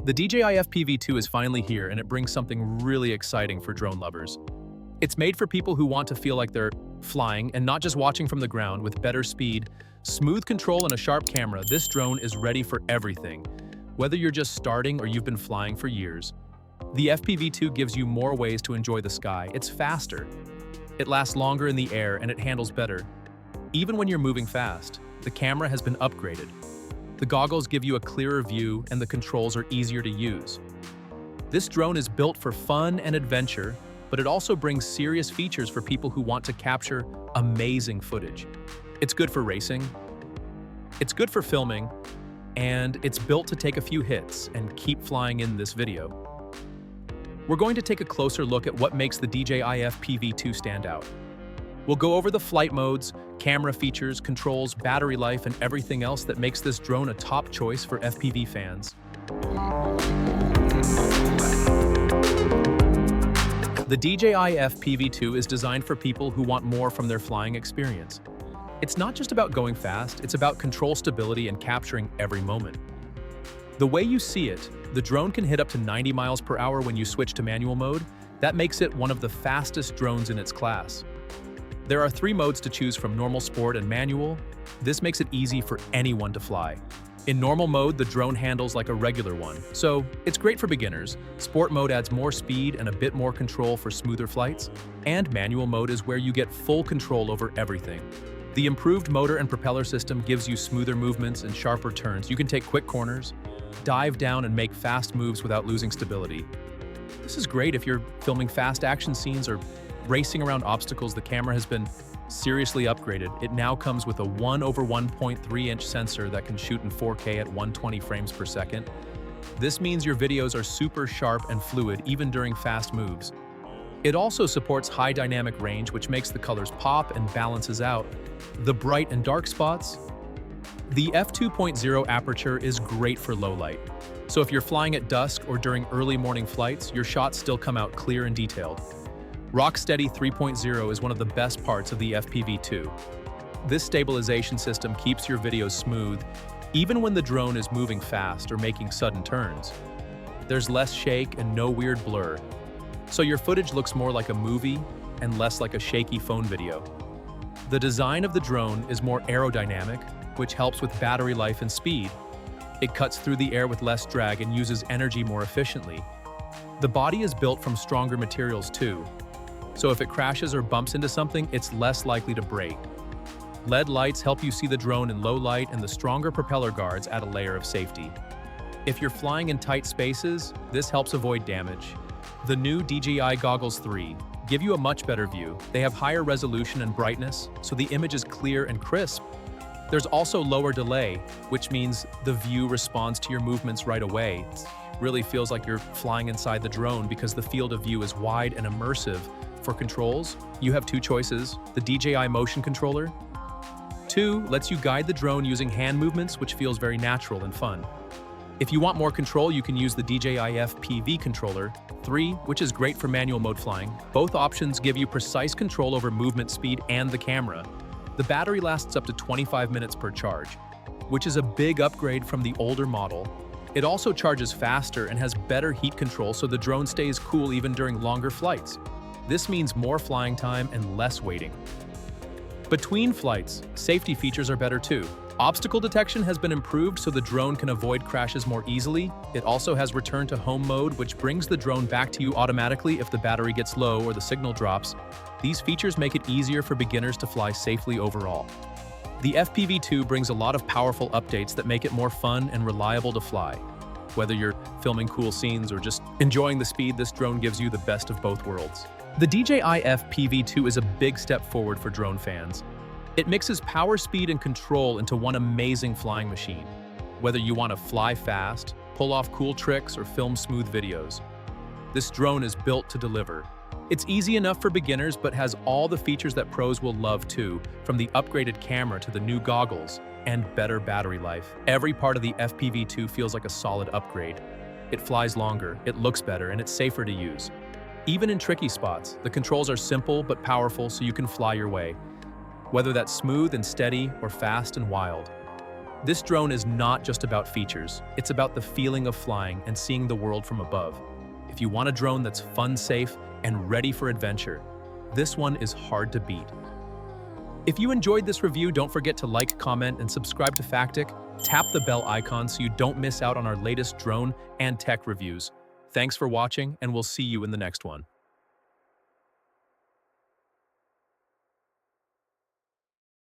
The DJI FPV2 is finally here, and it brings something really exciting for drone lovers. It's made for people who want to feel like they're flying and not just watching from the ground. With better speed, smooth control, and a sharp camera, this drone is ready for everything. Whether you're just starting or you've been flying for years, the FPV2 gives you more ways to enjoy the sky. It's faster, it lasts longer in the air, and it handles better. Even when you're moving fast, the camera has been upgraded. The goggles give you a clearer view, and the controls are easier to use. This drone is built for fun and adventure, but it also brings serious features for people who want to capture amazing footage. It's good for racing, it's good for filming, and it's built to take a few hits and keep flying in this video. We're going to take a closer look at what makes the DJI FPV2 stand out. We'll go over the flight modes, camera features, controls, battery life, and everything else that makes this drone a top choice for FPV fans. The DJI FPV2 is designed for people who want more from their flying experience. It's not just about going fast, it's about control stability and capturing every moment. The way you see it, the drone can hit up to 90 miles per hour when you switch to manual mode. That makes it one of the fastest drones in its class. There are 3 modes to choose from: normal, sport, and manual. This makes it easy for anyone to fly. In normal mode, the drone handles like a regular one, so it's great for beginners. Sport mode adds more speed and a bit more control for smoother flights. And manual mode is where you get full control over everything. The improved motor and propeller system gives you smoother movements and sharper turns. You can take quick corners, dive down, and make fast moves without losing stability. This is great if you're filming fast action scenes or racing around obstacles. The camera has been seriously upgraded. It now comes with a 1/1.3-inch sensor that can shoot in 4K at 120 frames per second. This means your videos are super sharp and fluid even during fast moves. It also supports high dynamic range, which makes the colors pop and balances out the bright and dark spots. The f2.0 aperture is great for low light. So if you're flying at dusk or during early morning flights, your shots still come out clear and detailed. Rocksteady 3.0 is one of the best parts of the FPV2. This stabilization system keeps your videos smooth, even when the drone is moving fast or making sudden turns. There's less shake and no weird blur, so your footage looks more like a movie and less like a shaky phone video. The design of the drone is more aerodynamic, which helps with battery life and speed. It cuts through the air with less drag and uses energy more efficiently. The body is built from stronger materials too, so if it crashes or bumps into something, it's less likely to break. LED lights help you see the drone in low light, and the stronger propeller guards add a layer of safety. If you're flying in tight spaces, this helps avoid damage. The new DJI Goggles 3 give you a much better view. They have higher resolution and brightness, so the image is clear and crisp. There's also lower delay, which means the view responds to your movements right away. It really feels like you're flying inside the drone because the field of view is wide and immersive. For controls, you have 2 choices: the DJI Motion Controller. 2 lets you guide the drone using hand movements, which feels very natural and fun. If you want more control, you can use the DJI FPV controller. 3, which is great for manual mode flying. Both options give you precise control over movement speed and the camera. The battery lasts up to 25 minutes per charge, which is a big upgrade from the older model. It also charges faster and has better heat control, so the drone stays cool even during longer flights. This means more flying time and less waiting. Between flights, safety features are better too. Obstacle detection has been improved so the drone can avoid crashes more easily. It also has return to home mode, which brings the drone back to you automatically if the battery gets low or the signal drops. These features make it easier for beginners to fly safely overall. The FPV2 brings a lot of powerful updates that make it more fun and reliable to fly. Whether you're filming cool scenes or just enjoying the speed, this drone gives you the best of both worlds. The DJI FPV2 is a big step forward for drone fans. It mixes power, speed, and control into one amazing flying machine. Whether you want to fly fast, pull off cool tricks, or film smooth videos, this drone is built to deliver. It's easy enough for beginners, but has all the features that pros will love too, from the upgraded camera to the new goggles and better battery life. Every part of the FPV2 feels like a solid upgrade. It flies longer, it looks better, and it's safer to use. Even in tricky spots, the controls are simple but powerful, so you can fly your way, whether that's smooth and steady or fast and wild. This drone is not just about features, it's about the feeling of flying and seeing the world from above. If you want a drone that's fun, safe, and ready for adventure, this one is hard to beat. If you enjoyed this review, don't forget to like, comment, and subscribe to Factic. Tap the bell icon so you don't miss out on our latest drone and tech reviews. Thanks for watching, and we'll see you in the next one.